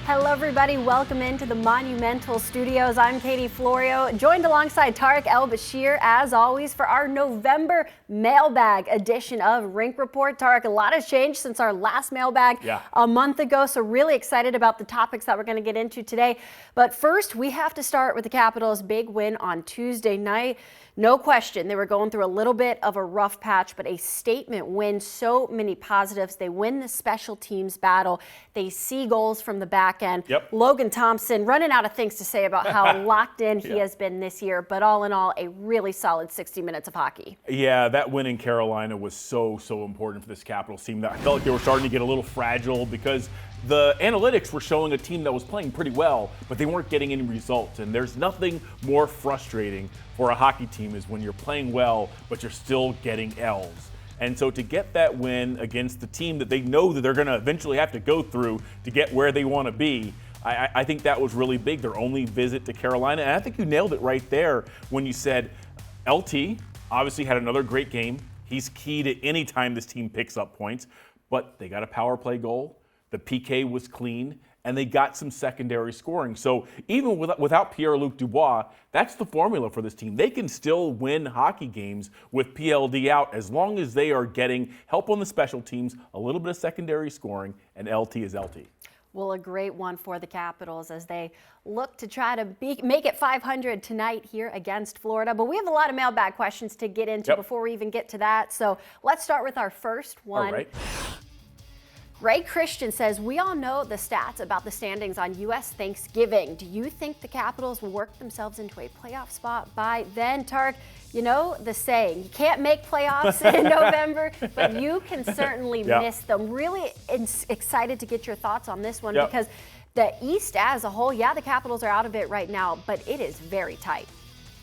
Hello, everybody. Welcome into the Monumental Studios. I'm Katie Florio, joined alongside Tarek El-Bashir, as always, for our November Mailbag edition of Rink Report. Tarek, a lot has changed since our last Mailbag a month ago, so really excited about the topics that we're going to get into today. But first, we have to start with the Capitals' big win on Tuesday night. No question, they were going through a little bit of a rough patch, but a statement win, so many positives. They win the special teams battle. They see goals from the back end. Logan Thompson running out of things to say about how locked in he has been this year, but all in all, a really solid 60 minutes of hockey. Yeah, that win in Carolina was so important for this Capitals team. I felt like they were starting to get a little fragile because the analytics were showing a team that was playing pretty well, but they weren't getting any results. And there's nothing more frustrating for a hockey team is when you're playing well, but you're still getting L's. And so to get that win against the team that they know that they're going to eventually have to go through to get where they want to be, I think that was really big, their only visit to Carolina. And I think you nailed it right there when you said LT obviously had another great game. He's key to any time this team picks up points, but they got a power play goal. The PK was clean, and they got some secondary scoring. So even without Pierre-Luc Dubois, that's the formula for this team. They can still win hockey games with PLD out as long as they are getting help on the special teams, a little bit of secondary scoring, and LT is LT. Well, a great one for the Capitals as they look to try to make it 500 tonight here against Florida. But we have a lot of mailbag questions to get into before we even get to that. So let's start with our first one. All right. Ray Christian says, we all know the stats about the standings on U.S. Thanksgiving. Do you think the Capitals will work themselves into a playoff spot by then? Tarek, you know the saying, you can't make playoffs in November, but you can certainly miss them. Really excited to get your thoughts on this one because the East as a whole, the Capitals are out of it right now, but it is very tight.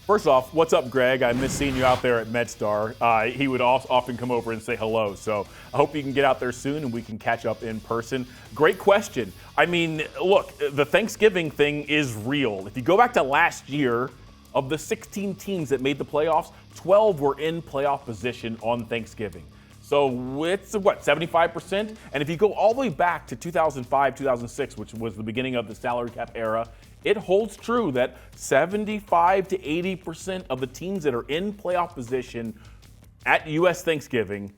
First off, what's up, Greg? I miss seeing you out there at MedStar. He would often come over and say hello. So I hope you can get out there soon and we can catch up in person. Great question. I mean, look, the Thanksgiving thing is real. If you go back to last year, of the 16 teams that made the playoffs, 12 were in playoff position on Thanksgiving. So it's, 75%? And if you go all the way back to 2005, 2006, which was the beginning of the salary cap era, it holds true that 75 to 80% of the teams that are in playoff position at U.S. Thanksgiving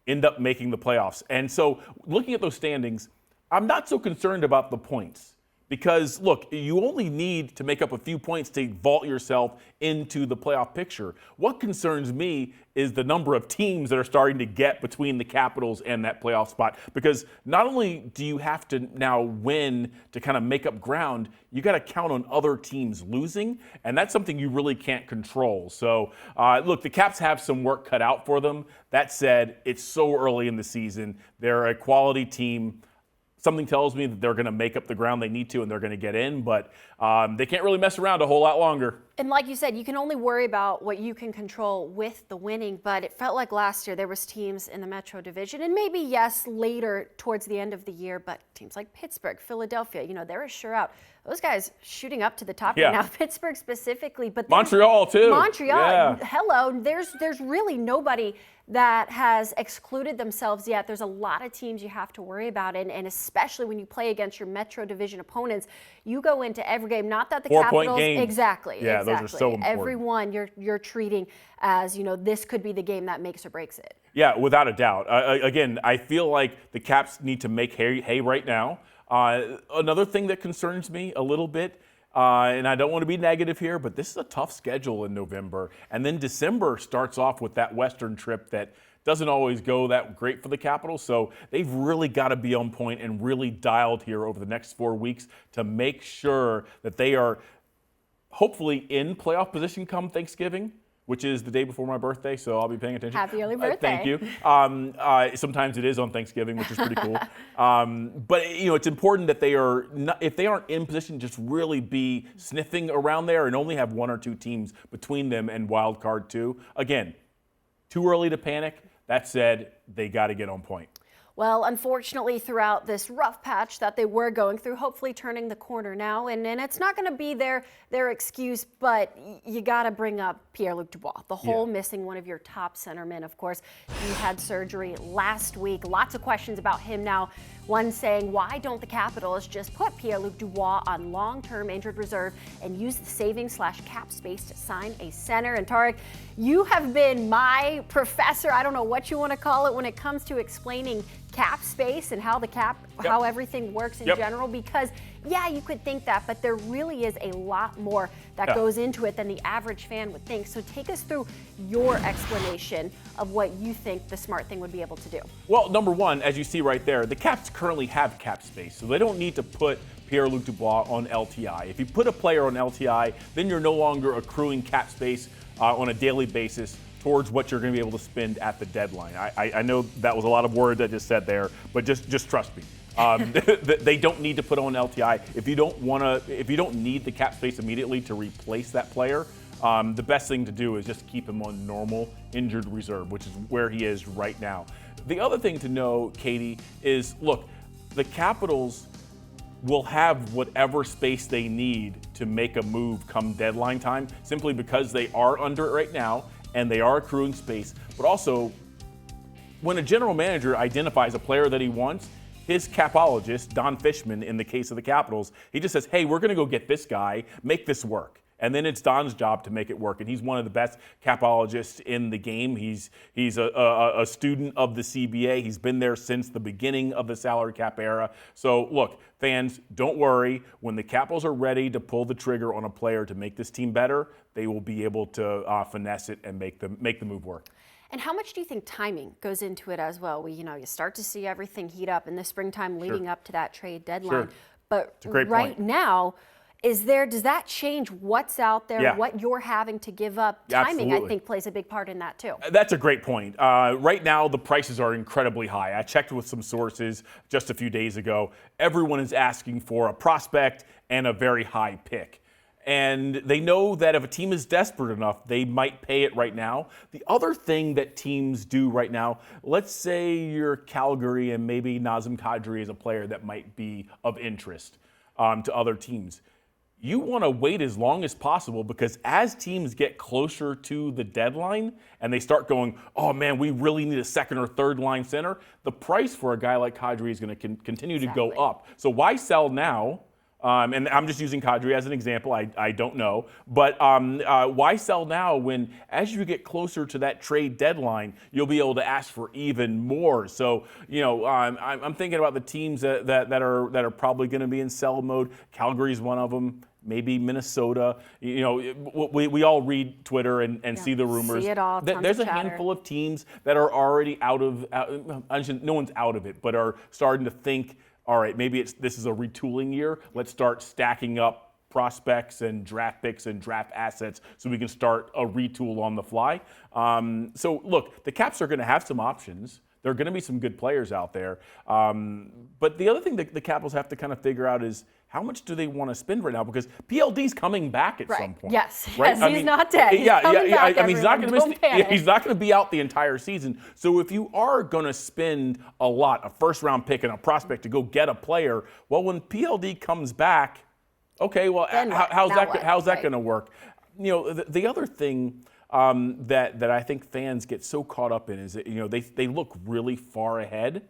end up making the playoffs. And so looking at those standings, I'm not so concerned about the points. Because, look, you only need to make up a few points to vault yourself into the playoff picture. What concerns me is the number of teams that are starting to get between the Capitals and that playoff spot. Because not only do you have to now win to kind of make up ground, you got to count on other teams losing, and that's something you really can't control. So, look, the Caps have some work cut out for them. That said, it's so early in the season. They're a quality team. Something tells me that they're going to make up the ground they need to and they're going to get in, but they can't really mess around a whole lot longer. And like you said, you can only worry about what you can control with the winning, but it felt like last year there was teams in the Metro Division, and maybe, yes, later towards the end of the year, but teams like Pittsburgh, Philadelphia, they're sure out. Those guys shooting up to the top right now, Pittsburgh specifically. But Montreal, too. Montreal, hello. There's really nobody that has excluded themselves yet. There's a lot of teams you have to worry about, and especially when you play against your Metro Division opponents, you go into every game, not that the Capitals, 4-point games. Exactly. Those are so important. Every one you're treating as, this could be the game that makes or breaks it. Yeah, without a doubt. Again, I feel like the Caps need to make hay right now. Another thing that concerns me a little bit, and I don't want to be negative here, but this is a tough schedule in November. And then December starts off with that Western trip that doesn't always go that great for the Capitals. So they've really got to be on point and really dialed here over the next 4 weeks to make sure that they are hopefully in playoff position come Thanksgiving, which is the day before my birthday, so I'll be paying attention. Happy early birthday. Thank you. Sometimes it is on Thanksgiving, which is pretty cool. But it's important that they are not, if they aren't in position, just really be sniffing around there and only have one or two teams between them and wild card 2. Again, too early to panic. That said, they got to get on point. Well, unfortunately, throughout this rough patch that they were going through, hopefully turning the corner now, and it's not going to be their excuse, but you got to bring up Pierre-Luc Dubois, the whole missing one of your top centermen, of course. He had surgery last week. Lots of questions about him now. One saying, why don't the Capitals just put Pierre-Luc Dubois on long-term injured reserve and use the savings/cap space to sign a center? And Tarek, you have been my professor, I don't know what you want to call it, when it comes to explaining cap space and how how everything works in general, because yeah, you could think that, but there really is a lot more that goes into it than the average fan would think. So take us through your explanation of what you think the smart thing would be able to do. Well, number one, as you see right there, the Caps currently have cap space, so they don't need to put Pierre-Luc Dubois on LTI. If you put a player on LTI, then you're no longer accruing cap space on a daily basis towards what you're going to be able to spend at the deadline. I know that was a lot of words I just said there, but just trust me. They don't need to put on LTI. If you don't need the cap space immediately to replace that player, the best thing to do is just keep him on normal injured reserve, which is where he is right now. The other thing to know, Katie, is look, the Capitals will have whatever space they need to make a move come deadline time, simply because they are under it right now and they are accruing space. But also, when a general manager identifies a player that he wants, his capologist, Don Fishman, in the case of the Capitals, he just says, hey, we're going to go get this guy, make this work. And then it's Don's job to make it work. And he's one of the best capologists in the game. He's a student of the CBA. He's been there since the beginning of the salary cap era. So look, fans, don't worry. When the Capitals are ready to pull the trigger on a player to make this team better, they will be able to finesse it and make the move work. And how much do you think timing goes into it as well? You start to see everything heat up in the springtime leading up to that trade deadline. But right now, does that change what's out there, what you're having to give up? Timing, I think, plays a big part in that too. That's a great point. Right now, the prices are incredibly high. I checked with some sources just a few days ago. Everyone is asking for a prospect and a very high pick. And they know that if a team is desperate enough, they might pay it right now. The other thing that teams do right now, let's say you're Calgary and maybe Nazem Kadri is a player that might be of interest to other teams. You want to wait as long as possible, because as teams get closer to the deadline and they start going, oh man, we really need a second or third line center, the price for a guy like Kadri is going to continue to go up. So why sell now? And I'm just using Kadri as an example. I don't know. But why sell now when, as you get closer to that trade deadline, you'll be able to ask for even more? So, I'm thinking about the teams that are probably going to be in sell mode. Calgary's one of them. Maybe Minnesota. We all read Twitter and see the rumors. See it all. There's a handful of teams that are already no one's out of it, but are starting to think, all right, maybe this is a retooling year. Let's start stacking up prospects and draft picks and draft assets so we can start a retool on the fly. So look, the Caps are going to have some options. There are going to be some good players out there. But the other thing that the Capitals have to kind of figure out is, how much do they want to spend right now? Because PLD's coming back at some point. Yes, right? Yes, he's not dead. He's coming back, he's not going to he's not going to be out the entire season. So if you are going to spend a first-round pick and a prospect to go get a player, well, when PLD comes back, okay, well, how's that going to work? The other thing that I think fans get so caught up in is that they look really far ahead.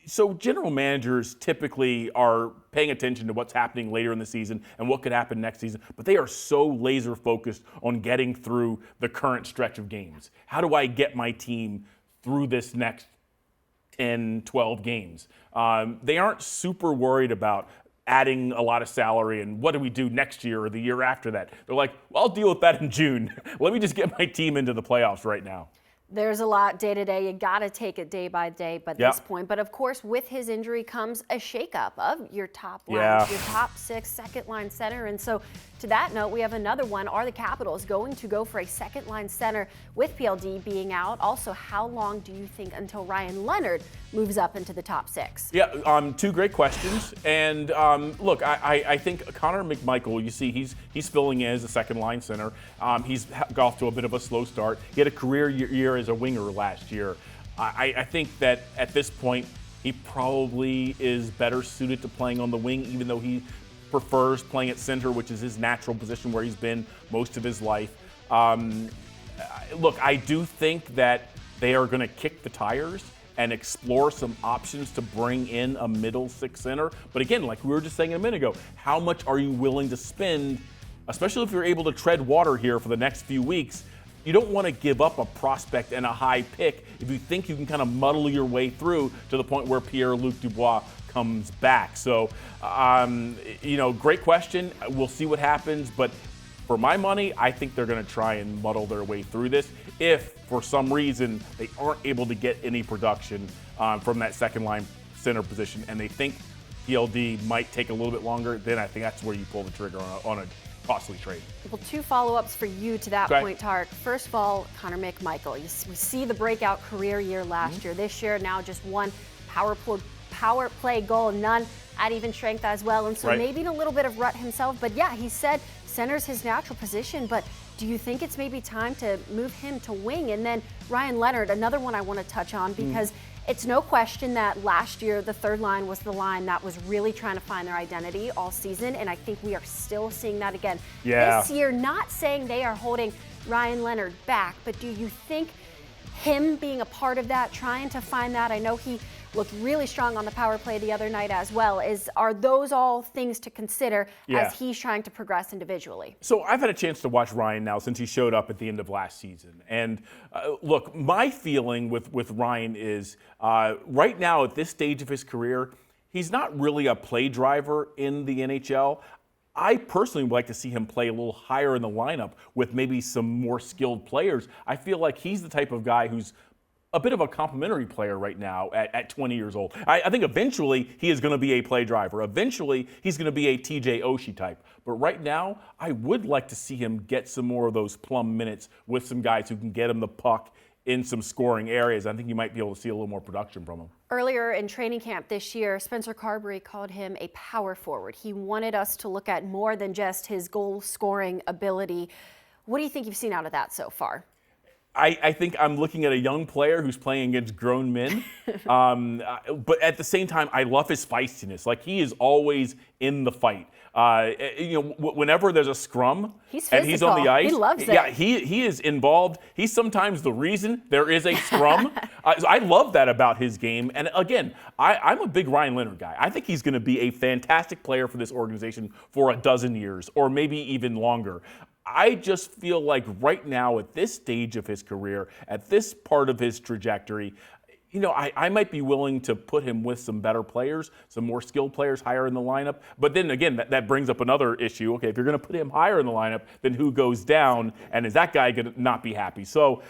So general managers typically are paying attention to what's happening later in the season and what could happen next season, but they are so laser focused on getting through the current stretch of games. How do I get my team through this next 10, 12 games? They aren't super worried about adding a lot of salary and what do we do next year or the year after that. They're like, well, I'll deal with that in June. Let me just get my team into the playoffs right now. There's a lot day to day. You got to take it day by day at this point. But of course, with his injury comes a shakeup of your top lines, your top six second line center. And so to that note, we have another one. Are the Capitals going to go for a second line center with PLD being out? Also, how long do you think until Ryan Leonard moves up into the top six? Yeah, two great questions. And look, I think Connor McMichael, you see, he's filling in as a second line center. He's got off to a bit of a slow start. He had a career year as a winger last year. I think that at this point, he probably is better suited to playing on the wing, even though he prefers playing at center, which is his natural position where he's been most of his life. Look, I do think that they are going to kick the tires and explore some options to bring in a middle six center. But again, like we were just saying a minute ago, how much are you willing to spend, especially if you're able to tread water here for the next few weeks? You don't want to give up a prospect and a high pick if you think you can kind of muddle your way through to the point where Pierre-Luc Dubois comes back. So, great question. We'll see what happens. But for my money, I think they're going to try and muddle their way through this. If, for some reason, they aren't able to get any production from that second line center position and they think PLD might take a little bit longer, then I think that's where you pull the trigger on a costly trade. Well, two follow-ups for you to that point, Tark. First of all, Connor McMichael. We see the breakout career year last year. This year, now just one power play goal, none at even strength as well. And so maybe in a little bit of rut himself. But yeah, he said center's his natural position. But do you think it's maybe time to move him to wing? And then Ryan Leonard, another one I want to touch on because it's no question that last year the third line was the line that was really trying to find their identity all season, and I think we are still seeing that again this year. Not saying they are holding Ryan Leonard back, but do you think him being a part of that, trying to find that? I know he looked really strong on the power play the other night as well. Are those all things to consider as he's trying to progress individually? So I've had a chance to watch Ryan now since he showed up at the end of last season. And look, my feeling with Ryan is right now at this stage of his career, he's not really a play driver in the NHL. I personally would like to see him play a little higher in the lineup with maybe some more skilled players. I feel like he's the type of guy who's a bit of a complimentary player right now at 20 years old. I think eventually he is going to be a play driver. Eventually he's going to be a TJ Oshie type. But right now, I would like to see him get some more of those plum minutes with some guys who can get him the puck in some scoring areas. I think you might be able to see a little more production from him. Earlier in training camp this year, Spencer Carberry called him a power forward. He wanted us to look at more than just his goal-scoring ability. What do you think you've seen out of that so far? I think I'm looking at a young player who's playing against grown men. But at the same time, I love his feistiness. Like, he is always in the fight. Whenever there's a scrum and he's on the ice, he loves it. Yeah, he is involved. He's sometimes the reason there is a scrum. I love that about his game. And again, I'm a big Ryan Leonard guy. I think he's going to be a fantastic player for this organization for a dozen years or maybe even longer. I just feel like right now at this stage of his career, at this part of his trajectory, I might be willing to put him with some better players, some more skilled players higher in the lineup. But then again, that brings up another issue. Okay, if you're going to put him higher in the lineup, then who goes down? And is that guy going to not be happy? So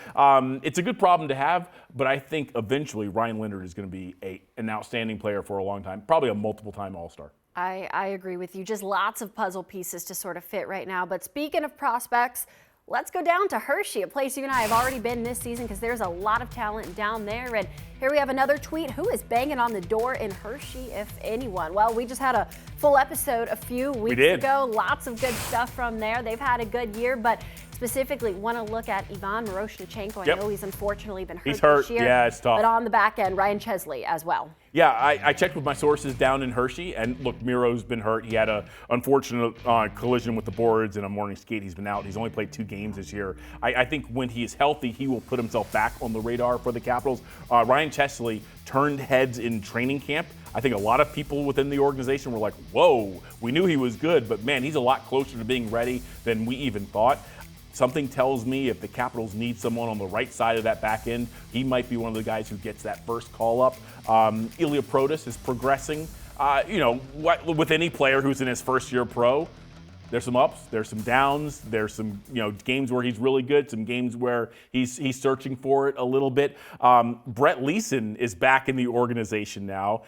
it's a good problem to have, but I think eventually Ryan Leonard is going to be an outstanding player for a long time, probably a multiple-time All-Star. I agree with you. Just lots of puzzle pieces to sort of fit right now. But speaking of prospects, let's go down to Hershey, a place you and I have already been this season because there's a lot of talent down there. And here we have another tweet. Who is banging on the door in Hershey, if anyone? Well, we just had a full episode a few weeks ago. Lots of good stuff from there. They've had a good year, but specifically want to look at Ivan Miroshnichenko. I know he's unfortunately been hurt this year. Yeah, it's tough. But on the back end, Ryan Chesley as well. Yeah, I checked with my sources down in Hershey, and look, Miro's been hurt. He had an unfortunate collision with the boards and a morning skate. He's been out. He's only played 2 games this year. I think when he is healthy, he will put himself back on the radar for the Capitals. Ryan Chesley turned heads in training camp. I think a lot of people within the organization were like, whoa, we knew he was good, but man, he's a lot closer to being ready than we even thought. Something tells me if the Capitals need someone on the right side of that back end, he might be one of the guys who gets that first call up. Ilya Protas is progressing. With any player who's in his first year pro, there's some ups, there's some downs, there's some games where he's really good, some games where he's searching for it a little bit. Brett Leeson is back in the organization now.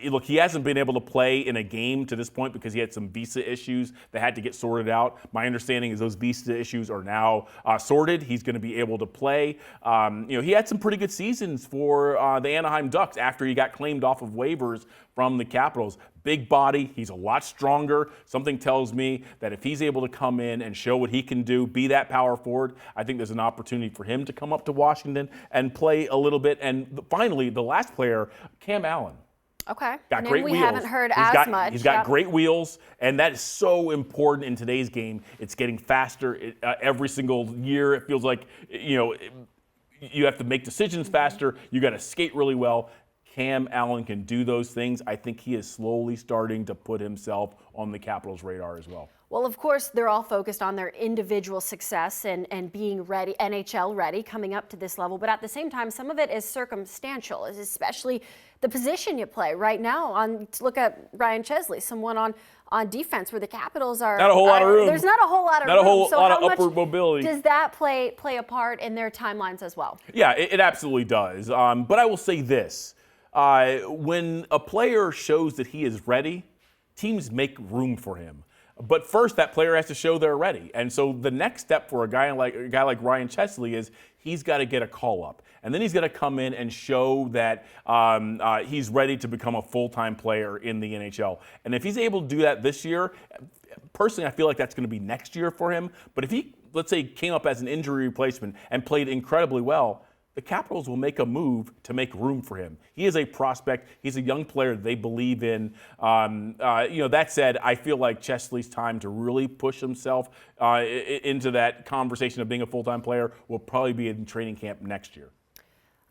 Look, he hasn't been able to play in a game to this point because he had some visa issues that had to get sorted out. My understanding is those visa issues are now sorted. He's going to be able to play. He had some pretty good seasons for the Anaheim Ducks after he got claimed off of waivers from the Capitals. big body. He's a lot stronger. Something tells me that if he's able to come in and show what he can do, be that power forward, I think there's an opportunity for him to come up to Washington and play a little bit. And finally, the last player, Cam Allen. Okay. Got great we wheels. haven't heard as much. He's got great wheels, and that is so important in today's game. It's getting faster every single year. It feels like, you have to make decisions faster. You got to skate really well. Cam Allen can do those things. I think he is slowly starting to put himself on the Capitals' radar as well. Well, of course, they're all focused on their individual success and being ready, NHL ready, coming up to this level. But at the same time, some of it is circumstantial, especially the position you play right now. Look at Ryan Chesley, someone on defense where the Capitals are. Not a whole lot of room. There's not a whole lot of room. Not a whole so lot how of upward mobility. Does that play a part in their timelines as well? Yeah, it absolutely does. But I will say this. When a player shows that he is ready, teams make room for him. But first, that player has to show they're ready. And so the next step for a guy like Ryan Chesley is he's got to get a call up. And then he's got to come in and show that he's ready to become a full-time player in the NHL. And if he's able to do that this year, personally, I feel like that's going to be next year for him. But if he, let's say, came up as an injury replacement and played incredibly well, the Capitals will make a move to make room for him. He is a prospect. He's a young player they believe in. That said, I feel like Chesley's time to really push himself into that conversation of being a full-time player will probably be in training camp next year.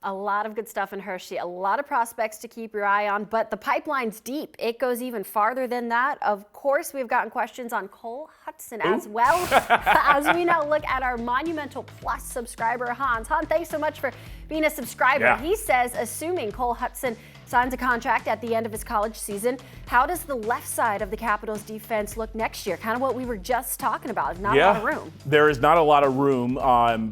A lot of good stuff in Hershey, a lot of prospects to keep your eye on, but the pipeline's deep. It goes even farther than that. Of course, we've gotten questions on Cole Hudson as well as we now look at our Monumental Plus subscriber, Hans. Hans, thanks so much for being a subscriber. Yeah. He says, assuming Cole Hudson signs a contract at the end of his college season, how does the left side of the Capitals defense look next year? Kind of what we were just talking about. Not a lot of room. There is not a lot of room.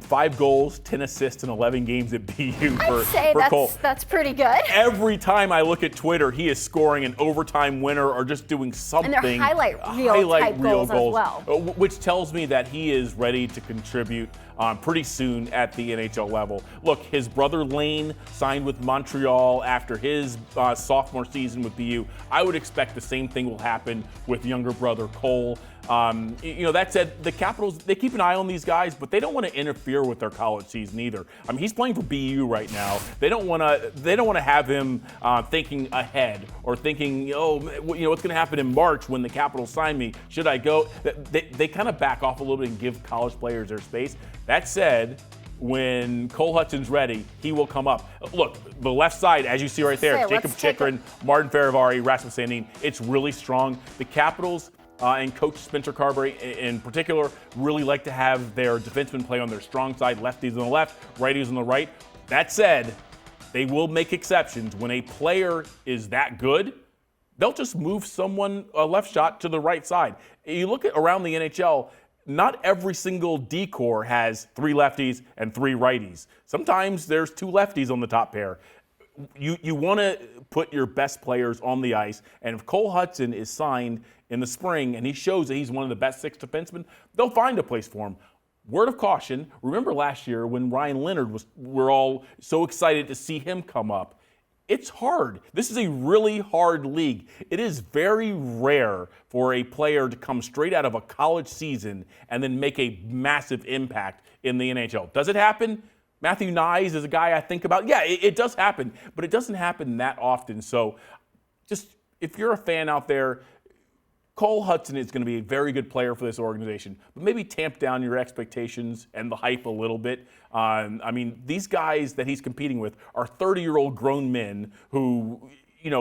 5 goals, 10 assists in 11 games at BU for Cole. That's pretty good. Every time I look at Twitter, he is scoring an overtime winner or just doing something. And they're highlight reel goals as well. Which tells me that he is ready to contribute pretty soon at the NHL level. Look, his brother Lane signed with Montreal after his sophomore season with BU. I would expect the same thing will happen with younger brother Cole. That said, the Capitals, they keep an eye on these guys, but they don't want to interfere with their college season either. I mean, he's playing for BU right now. They don't want to have him thinking ahead or thinking, what's going to happen in March when the Capitals sign me? Should I go? They kind of back off a little bit and give college players their space. That said, when Cole Hudson's ready, he will come up. Look, the left side, as you see right there, Jacob Chikrin, Martin Fehérváry, Rasmus Sandin, it's really strong. The Capitals and Coach Spencer Carberry in particular really like to have their defensemen play on their strong side, lefties on the left, righties on the right. That said, they will make exceptions. When a player is that good, they'll just move someone, a left shot, to the right side. You look at around the NHL, not every single D-corps has 3 lefties and 3 righties. Sometimes there's 2 lefties on the top pair. You want to put your best players on the ice, and if Cole Hudson is signed in the spring and he shows that he's one of the best 6 defensemen, they'll find a place for him. Word of caution, remember last year when Ryan Leonard we're all so excited to see him come up. It's hard. This is a really hard league. It is very rare for a player to come straight out of a college season and then make a massive impact in the NHL. Does it happen? Matthew Nyes is a guy I think about. Yeah, it does happen, but it doesn't happen that often. So just if you're a fan out there, Cole Hudson is going to be a very good player for this organization, but maybe tamp down your expectations and the hype a little bit. These guys that he's competing with are 30-year-old grown men who,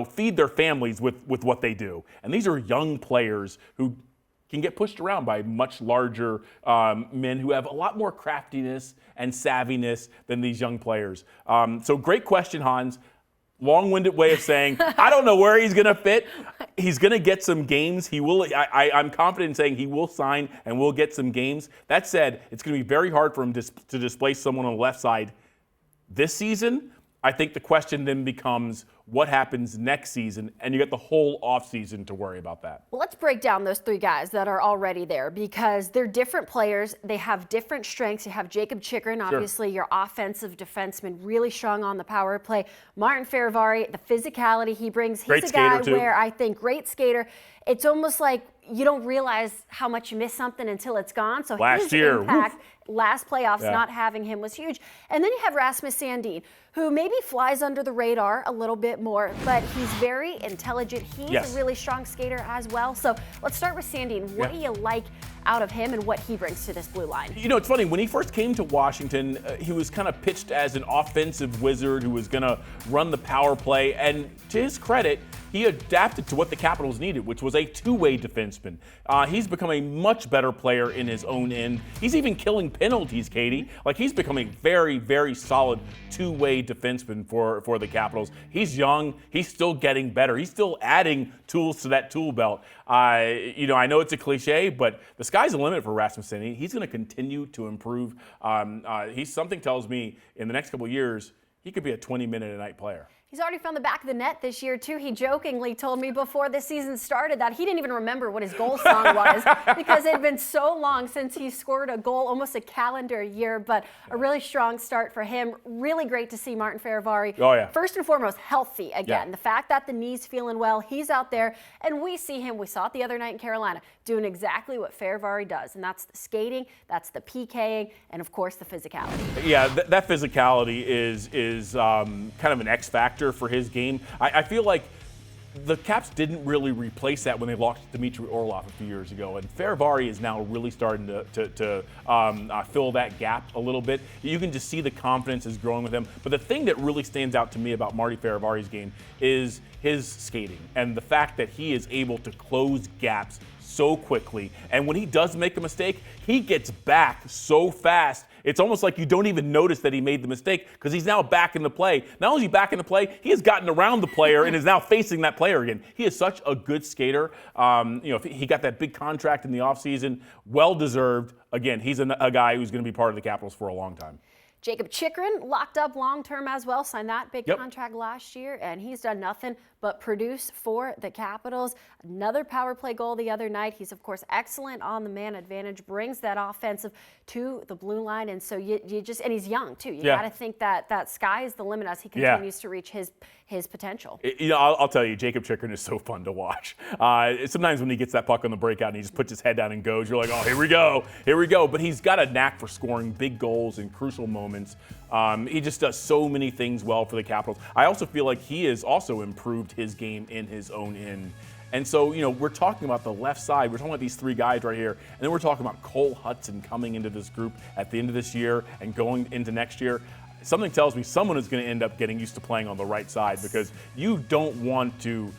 feed their families with what they do. And these are young players who can get pushed around by much larger men who have a lot more craftiness and savviness than these young players. So great question, Hans. Long-winded way of saying, I don't know where he's going to fit. He's going to get some games. He will. I'm confident in saying he will sign and will get some games. That said, it's going to be very hard for him to displace someone on the left side this season. I think the question then becomes what happens next season, and you get the whole offseason to worry about that. Well, let's break down those three guys that are already there because they're different players. They have different strengths. You have Jacob Chikrin, obviously your offensive defenseman, really strong on the power play. Martin Farivari, the physicality he brings. He's a guy where I think great skater. It's almost like you don't realize how much you miss something until it's gone. So his impact last playoffs, not having him was huge. And then you have Rasmus Sandin, who maybe flies under the radar a little bit more, but he's very intelligent. He's a really strong skater as well. So let's start with Sandin. What do you like out of him and what he brings to this blue line? You know, it's funny. When he first came to Washington, he was kind of pitched as an offensive wizard who was going to run the power play. And to his credit, he adapted to what the Capitals needed, which was a two-way defenseman. He's become a much better player in his own end. He's even killing penalties, Katie. Like, he's becoming a very, very solid two-way defenseman for the Capitals. He's young. He's still getting better. He's still adding tools to that tool belt. You know, I know it's a cliche, but the sky's the limit for Rasmus Sandin. He's going to continue to improve. Something tells me in the next couple of years, he could be a 20-minute-a-night player. He's already found the back of the net this year, too. He jokingly told me before the season started that he didn't even remember what his goal song was because it had been so long since he scored a goal, almost a calendar year, but a really strong start for him. Really great to see Martin Farivari, first and foremost, healthy again. The fact that the knee's feeling well, he's out there, and we see him, we saw it the other night in Carolina, doing exactly what Farivari does, and that's the skating, that's the PKing, and of course the physicality. Yeah, that physicality is kind of an X factor for his game. I feel like the Caps didn't really replace that when they lost Dmitry Orlov a few years ago, and Farivari is now really starting to fill that gap a little bit. You can just see the confidence is growing with him. But the thing that really stands out to me about Marty Faravari's game is his skating and the fact that he is able to close gaps so quickly. And when he does make a mistake, he gets back so fast. It's almost like you don't even notice that he made the mistake because he's now back in the play. Not only is he back in the play, he has gotten around the player and is now facing that player again. He is such a good skater. You know, he got that big contract in the offseason, well-deserved. Again, he's a guy who's going to be part of the Capitals for a long time. Jacob Chikrin locked up long-term as well, signed that big contract last year, and he's done nothing but produce for the Capitals. Another power play goal the other night. He's, of course, excellent on the man advantage, brings that offensive to the blue line, and so you just, and he's young, too. You got to think that sky is the limit as he continues to reach his potential. You know, I'll tell you, Jacob Chikrin is so fun to watch. Sometimes when he gets that puck on the breakout and he just puts his head down and goes, you're like, oh, here we go. But he's got a knack for scoring big goals in crucial moments. He just does so many things well for the Capitals. I also feel like he has also improved his game in his own end. And so, you know, we're talking about the left side. We're talking about these three guys right here. And then we're talking about Cole Hudson coming into this group at the end of this year and going into next year. Something tells me someone is going to end up getting used to playing on the right side because you don't want to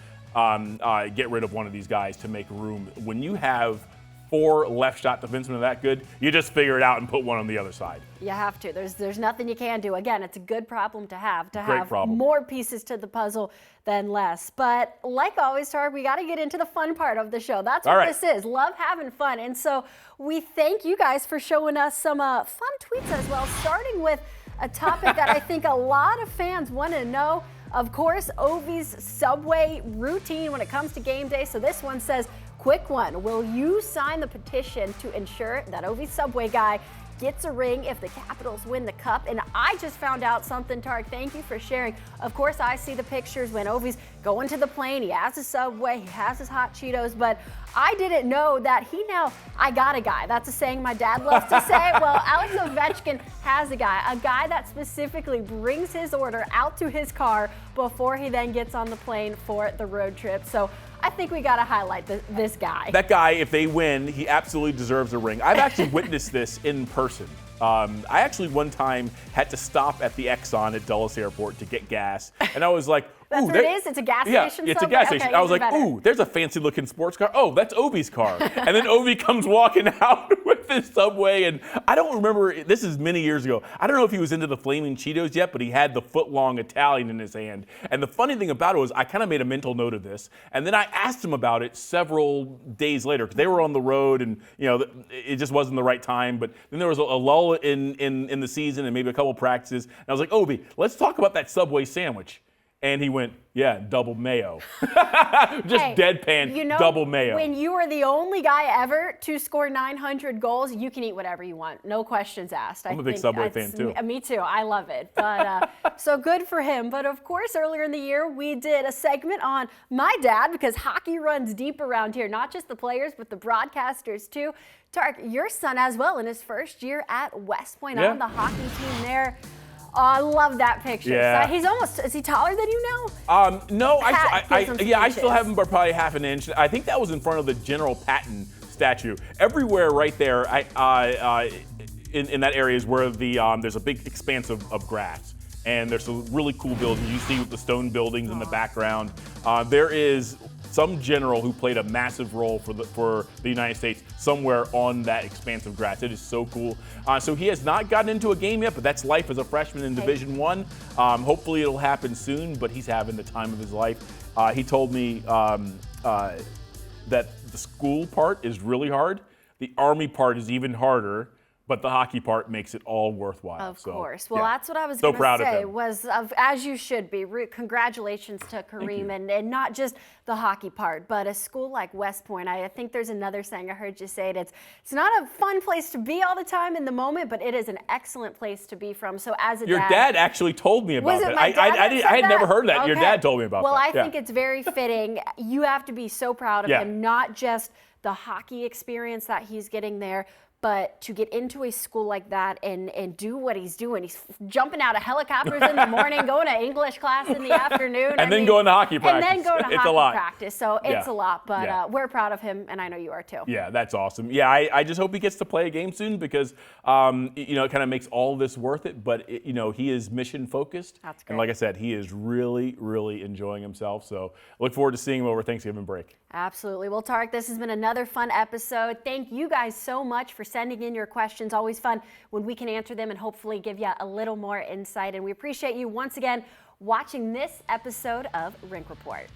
get rid of one of these guys to make room. When you have 4 left shot defensemen that good, you just figure it out and put one on the other side. You have to. There's nothing you can do. Again, it's a good problem to have Great problem. More pieces to the puzzle than less. But like always, Tar, we got to get into the fun part of the show. That's what this is. Love having fun. And so we thank you guys for showing us some fun tweets as well, starting with a topic that I think a lot of fans want to know. Of course, Ovi's Subway routine when it comes to game day. So this one says, quick one, will you sign the petition to ensure that Ovi's Subway guy gets a ring if the Capitals win the cup? And I just found out something, Tarek. Thank you for sharing. Of course, I see the pictures when Ovi's going to the plane. He has his Subway, he has his hot Cheetos, but I didn't know that I got a guy. That's a saying my dad loves to say. Well, Alex Ovechkin has a guy that specifically brings his order out to his car before he then gets on the plane for the road trip. So I think we got to highlight this guy. That guy, if they win, he absolutely deserves a ring. I've actually witnessed this in person. I actually one time had to stop at the Exxon at Dulles Airport to get gas, and I was like, that's what it is? It's a gas station? Yeah, it's a gas station. Okay, I was like, better. ooh, there's a fancy-looking sports car. Oh, that's Ovi's car. And then Ovi comes walking out with this Subway, and I don't remember, this is many years ago. I don't know if he was into the Flaming Cheetos yet, but he had the foot-long Italian in his hand. And the funny thing about it was I kind of made a mental note of this, and then I asked him about it several days later, because they were on the road, and it just wasn't the right time. But then there was a lull in the season and maybe a couple practices, and I was like, Obi, let's talk about that Subway sandwich. And he went, yeah, double mayo. Just deadpan, double mayo. When you are the only guy ever to score 900 goals, you can eat whatever you want. No questions asked. I'm a big Subway fan, too. Me too. I love it. But so good for him. But, of course, earlier in the year, we did a segment on my dad, because hockey runs deep around here. Not just the players, but the broadcasters, too. Tarek, your son as well in his first year at West Point on the hockey team there. Oh, I love that picture. Yeah. So he's almost, is he taller than you now? No, I still have him by probably half an inch. I think that was in front of the General Patton statue. Everywhere right there in that area is where there's a big expanse of grass. And there's some really cool buildings. You see the stone buildings in the background. There is some general who played a massive role for the United States somewhere on that expanse of grass. It is so cool. So he has not gotten into a game yet, but that's life as a freshman in Division I. Hopefully it'll happen soon, but he's having the time of his life. He told me that the school part is really hard. The Army part is even harder. But the hockey part makes it all worthwhile. Of course. Well, that's what I was going to say. Was as you should be. Congratulations to Kareem, and not just the hockey part, but a school like West Point. I think there's another saying I heard you say it. It's not a fun place to be all the time in the moment, but it is an excellent place to be from. So as a your dad actually told me about it. I had never heard that. Okay. Your dad told me about that. Well, I think it's very fitting. You have to be so proud of him, not just the hockey experience that he's getting there, but to get into a school like that and do what he's doing. He's jumping out of helicopters in the morning, going to English class in the afternoon. And then going to hockey practice. And then going to hockey practice. So it's a lot, but we're proud of him, and I know you are too. Yeah, that's awesome. Yeah, I just hope he gets to play a game soon, because it kind of makes all this worth it. But he is mission focused. That's great. And like I said, he is really, really enjoying himself. So look forward to seeing him over Thanksgiving break. Absolutely. Well, Tarek, this has been another fun episode. Thank you guys so much for sending in your questions. Always fun when we can answer them and hopefully give you a little more insight. And we appreciate you once again watching this episode of Rink Report.